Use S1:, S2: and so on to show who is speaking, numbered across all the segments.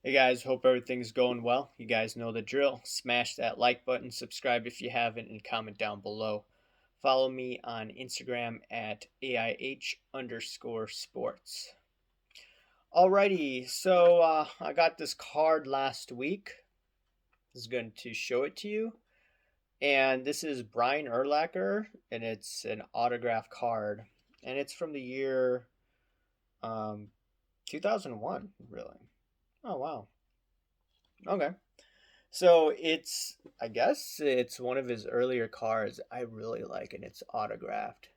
S1: Hey guys, hope everything's going well. You guys know the drill. Smash that like button, subscribe if you haven't, and comment down below. Follow me on Instagram at AIH underscore sports. Alrighty, so I got this card last week. I was going to show it to you. And this is Brian Urlacher, and it's an autograph card. And it's from the year um, 2001, really. Oh, wow. Okay. So I guess it's one of his earlier cards. I really like, and it's autographed.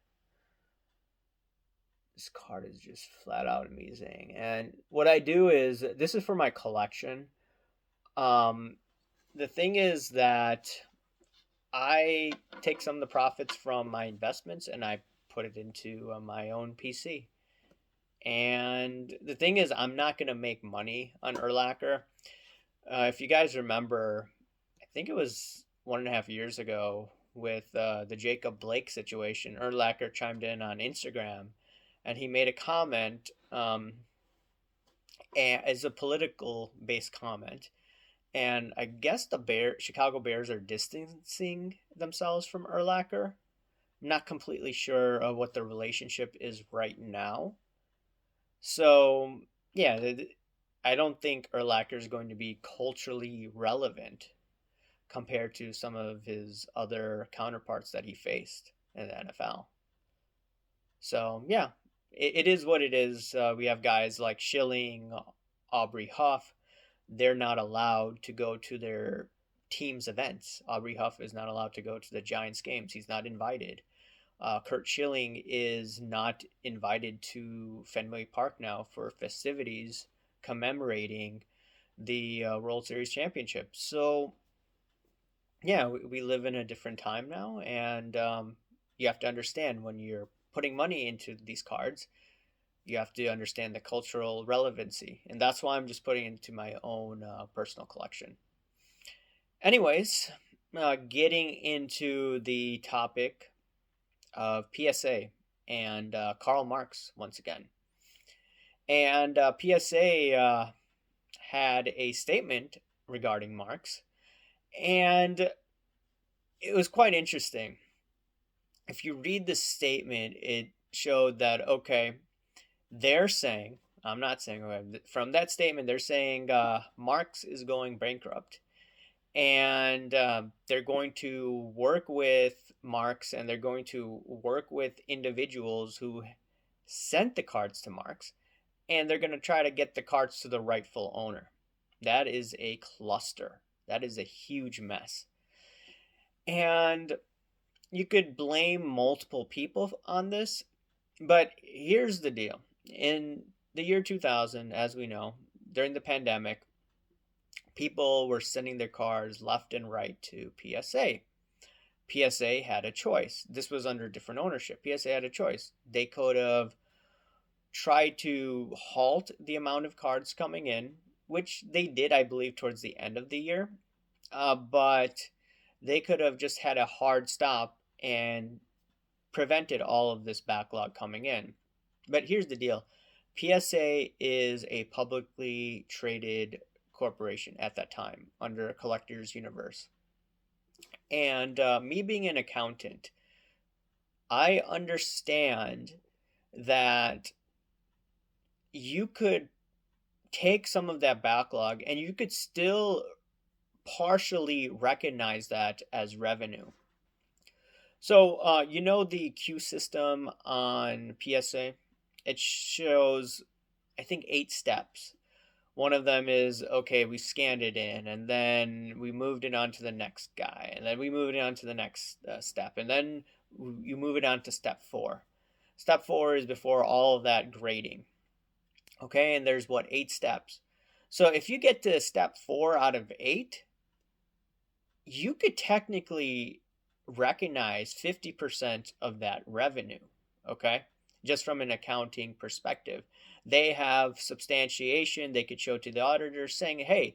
S1: This card is just flat out amazing. And what I do is, this is for my collection. Um, the thing is that I take some of the profits from my investments and I put it into my own PC. And the thing is, I'm not going to make money on Erlacher. If you guys remember, I think it was 1.5 years ago with the Jacob Blake situation. Erlacher chimed in on Instagram, and he made a comment as a political based comment. And I guess the Chicago Bears are distancing themselves from Erlacher. I'm not completely sure of what the relationship is right now. So yeah, I don't think Erlacher is going to be culturally relevant compared to some of his other counterparts that he faced in the NFL. So yeah, it is what it is. We have guys like Schilling, Aubrey Huff. They're not allowed to go to their team's events. Aubrey Huff is not allowed to go to the Giants games. He's not invited. Kurt Schilling is not invited to Fenway Park now for festivities commemorating the World Series championship. So yeah, we live in a different time now, and you have to understand when you're putting money into these cards, you have to understand the cultural relevancy, and that's why I'm just putting it into my own personal collection. Anyways, getting into the topic of PSA and Karl Marx once again. And PSA had a statement regarding Marx, and it was quite interesting. If you read the statement, it showed that, okay, they're saying, I'm not saying, okay, from that statement, they're saying Marx is going bankrupt. And they're going to work with Marx and they're going to work with individuals who sent the cards to Marx, and they're going to try to get the cards to the rightful owner. That is a cluster. That is a huge mess. And you could blame multiple people on this, but here's the deal. In the year 2000, as we know, during the pandemic, people were sending their cards left and right to PSA. PSA had a choice. This was under different ownership. PSA had a choice. They could have tried to halt the amount of cards coming in, which they did, I believe, towards the end of the year. But they could have just had a hard stop and prevented all of this backlog coming in. But here's the deal. PSA is a publicly traded corporation at that time under a collector's universe. And me being an accountant, I understand that you could take some of that backlog and you could still partially recognize that as revenue. So, you know the queue system on PSA? It shows, I think, 8 steps. One of them is, okay, we scanned it in, and then we moved it on to the next guy, and then we moved it on to the next step, and then you move it on to step 4. Step 4 is before all of that grading. Okay, and there's what, 8 steps. So if you get to step 4 out of 8, you could technically recognize 50% of that revenue, okay? Just from an accounting perspective. They have substantiation they could show to the auditors saying, hey,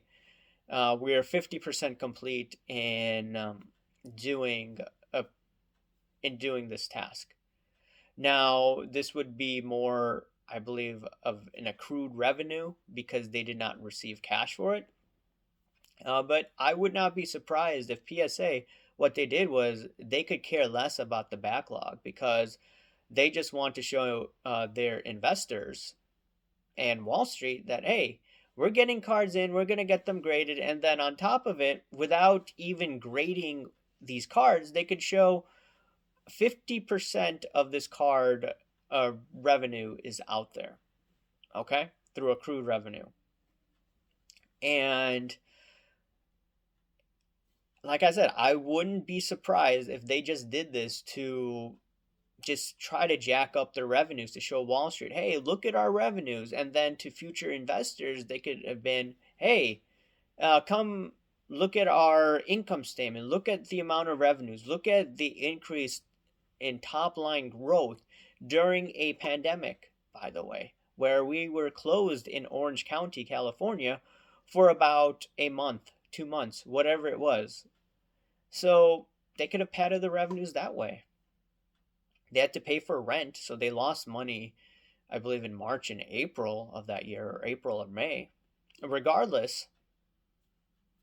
S1: we're 50% complete doing doing this task. Now, this would be more, I believe, of an accrued revenue because they did not receive cash for it. But I would not be surprised if PSA, what they did was they could care less about the backlog because they just want to show their investors and Wall Street that, hey, we're getting cards in, we're going to get them graded. And then on top of it, without even grading these cards, they could show 50% of this card revenue is out there, okay, through accrued revenue. And like I said, I wouldn't be surprised if they just did this to just try to jack up their revenues to show Wall Street, hey, look at our revenues. And then to future investors, they could have been, hey, come look at our income statement, look at the amount of revenues, look at the increase in top line growth during a pandemic, by the way, where we were closed in Orange County, California for about a month, 2 months, whatever it was. So they could have padded the revenues that way. They had to pay for rent, so they lost money, I believe, in March and April of that year, or April or May. Regardless,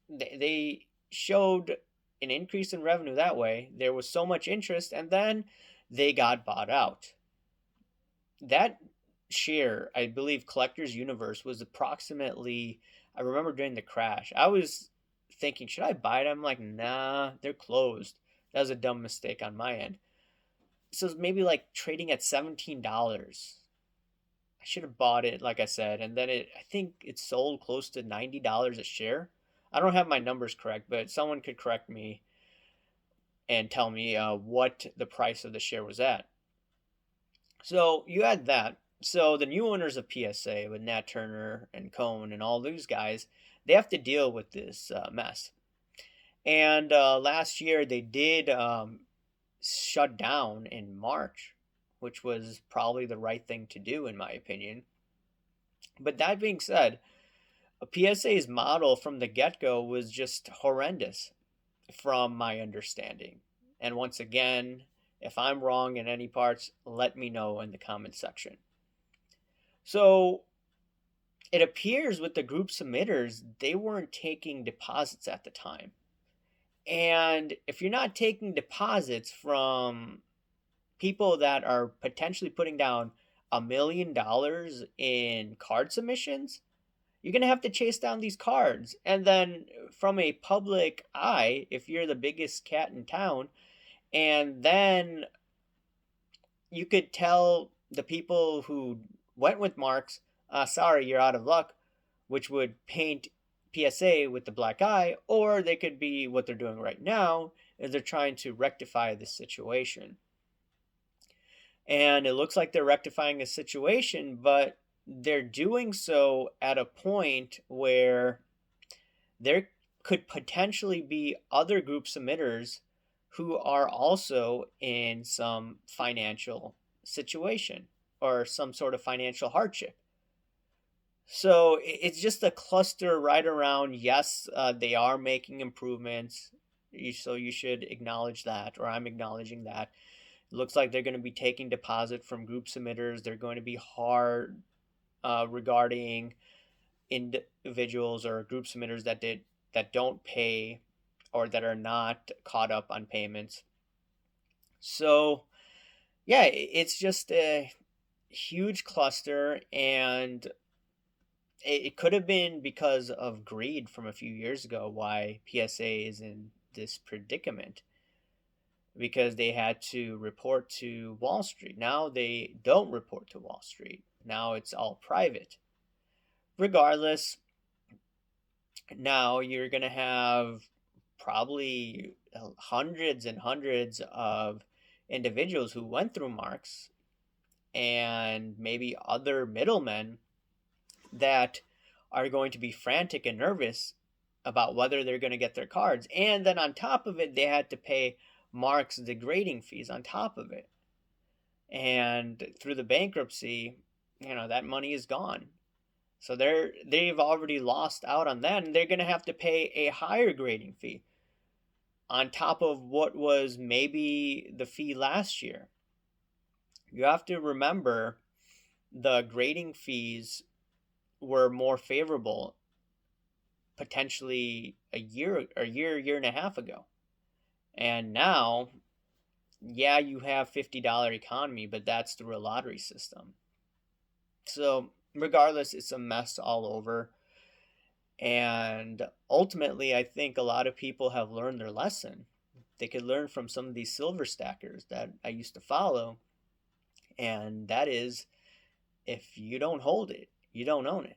S1: they showed an increase in revenue that way. There was so much interest, and then they got bought out. That share, I believe, Collector's Universe was approximately, I remember during the crash, I was thinking, should I buy it? I'm like, nah, they're closed. That was a dumb mistake on my end. So it's maybe like trading at $17. I should have bought it, like I said, and then I think it sold close to $90 a share. I don't have my numbers correct, but someone could correct me and tell me what the price of the share was at. So you add that. So the new owners of PSA with Nat Turner and Cohn and all these guys, they have to deal with this mess. And last year they did shut down in March, which was probably the right thing to do, in my opinion. But that being said, PSA's model from the get go was just horrendous, from my understanding. And once again, if I'm wrong in any parts, let me know in the comments section. So it appears with the group submitters, they weren't taking deposits at the time. And if you're not taking deposits from people that are potentially putting down $1 million in card submissions, you're going to have to chase down these cards. And then from a public eye, if you're the biggest cat in town, and then you could tell the people who went with Marx, sorry, you're out of luck, which would paint PSA with the black eye, or they could be what they're doing right now, is they're trying to rectify the situation. And it looks like they're rectifying a situation, but they're doing so at a point where there could potentially be other group submitters who are also in some financial situation or some sort of financial hardship. So it's just a cluster right around, yes, they are making improvements. So you should acknowledge that, or I'm acknowledging that. It looks like they're going to be taking deposit from group submitters. They're going to be hard regarding individuals or group submitters that don't pay or that are not caught up on payments. So yeah, it's just a huge cluster, and it could have been because of greed from a few years ago why PSA is in this predicament, because they had to report to Wall Street. Now they don't report to Wall Street. Now it's all private. Regardless, now you're going to have probably hundreds and hundreds of individuals who went through Marx and maybe other middlemen that are going to be frantic and nervous about whether they're going to get their cards. And then on top of it, they had to pay Marx the grading fees on top of it. And through the bankruptcy, that money is gone. So they've already lost out on that, and they're going to have to pay a higher grading fee on top of what was maybe the fee last year. You have to remember the grading fees were more favorable potentially year and a half ago. And now, yeah, you have $50 economy, but that's through a lottery system. So, regardless, it's a mess all over. And ultimately, I think a lot of people have learned their lesson. They could learn from some of these silver stackers that I used to follow. And that is, if you don't hold it, you don't own it.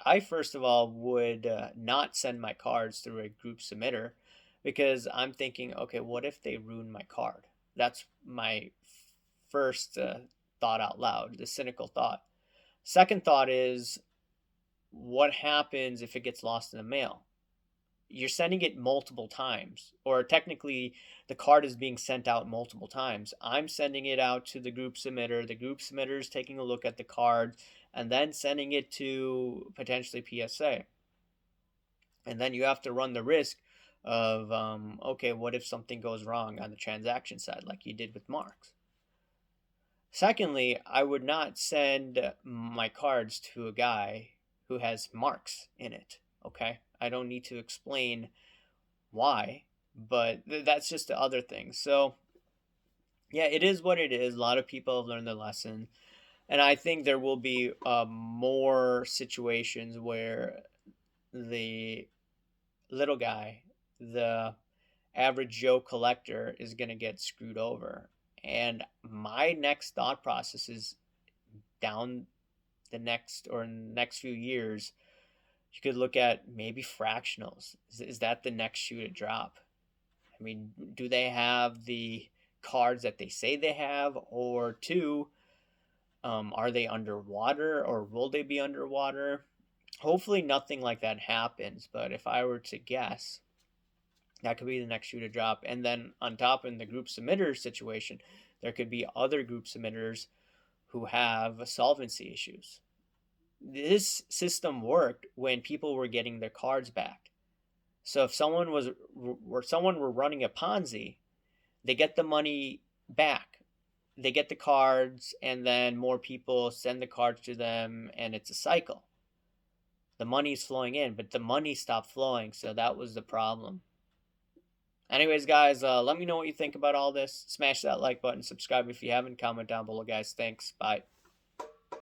S1: I first of all would not send my cards through a group submitter because I'm thinking, okay, what if they ruin my card? That's my first thought out loud, the cynical thought. Second thought is, what happens if it gets lost in the mail? You're sending it multiple times, or technically the card is being sent out multiple times. I'm sending it out to the group submitter. The group submitter is taking a look at the card and then sending it to potentially PSA. And then you have to run the risk of, okay, what if something goes wrong on the transaction side, like you did with Marx? Secondly, I would not send my cards to a guy who has Marx in it. Okay, I don't need to explain why, but that's just the other thing. So yeah, it is what it is. A lot of people have learned their lesson, and I think there will be more situations where the little guy, the average Joe collector, is going to get screwed over. And my next thought process is, down the next few years, you could look at maybe fractionals. Is that the next shoe to drop? I mean, do they have the cards that they say they have? Or two, are they underwater, or will they be underwater? Hopefully nothing like that happens, but if I were to guess, that could be the next shoe to drop. And then on top, in the group submitter situation, there could be other group submitters who have solvency issues. This system worked when people were getting their cards back. So if someone were running a Ponzi, they get the money back. They get the cards, and then more people send the cards to them, and it's a cycle. The money's flowing in, but the money stopped flowing, so that was the problem. Anyways, guys, let me know what you think about all this. Smash that like button, subscribe if you haven't, comment down below, guys. Thanks. Bye.